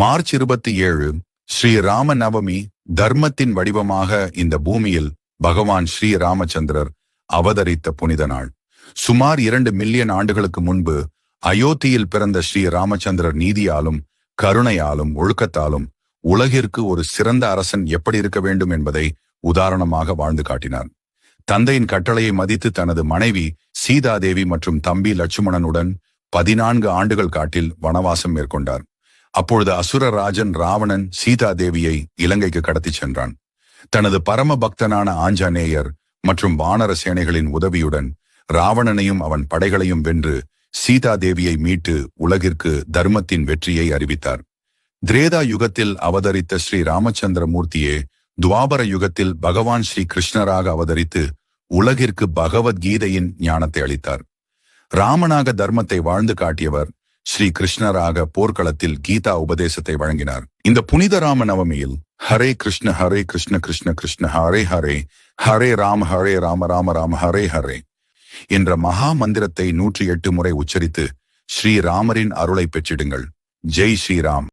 March 27 Srirama Navami. தர்மத்தின் வடிவமாக இந்த பூமியில் பகவான் ஸ்ரீ ராமச்சந்திரர் அவதரித்த புனித நாள். சுமார் 2 மில்லியன் ஆண்டுகளுக்கு முன்பு அயோத்தியில் பிறந்த ஸ்ரீ ராமச்சந்திரர் நீதியாலும் கருணையாலும் ஒழுக்கத்தாலும் உலகிற்கு ஒரு சிறந்த அரசன் எப்படி இருக்க வேண்டும் என்பதை உதாரணமாக வாழ்ந்து காட்டினார். தந்தையின் கட்டளையை மதித்து தனது மனைவி சீதாதேவி மற்றும் தம்பி லட்சுமணனுடன் 14 ஆண்டுகள் காட்டில் வனவாசம் மேற்கொண்டார். அப்பொழுது அசுர ராஜன் ராவணன் சீதாதேவியை இலங்கைக்கு கடத்திச் சென்றான். தனது பரம பக்தனான ஆஞ்சநேயர் மற்றும் வானர சேனைகளின் உதவியுடன் ராவணனையும் அவன் படைகளையும் வென்று சீதாதேவியை மீட்டு உலகிற்கு தர்மத்தின் வெற்றியை அறிவித்தார். திரேதா யுகத்தில் அவதரித்த ஸ்ரீ ராமச்சந்திர மூர்த்தியே துவாபர யுகத்தில் பகவான் ஸ்ரீ கிருஷ்ணராக அவதரித்து உலகிற்கு பகவத்கீதையின் ஞானத்தை அளித்தார். ராமனாக தர்மத்தை வாழ்ந்து காட்டியவர் ஸ்ரீ கிருஷ்ணராக போர்க்களத்தில் கீதா உபதேசத்தை வழங்கினார். இந்த புனித ராம நவமியில் ஹரே கிருஷ்ண கிருஷ்ண கிருஷ்ண ஹரே ஹரே, ஹரே ராம ராம ராம ஹரே ஹரே என்ற மகா மந்திரத்தை 108 முறை உச்சரித்து ஸ்ரீராமரின் அருளை பெற்றிடுங்கள். ஜெய் ஸ்ரீராம்.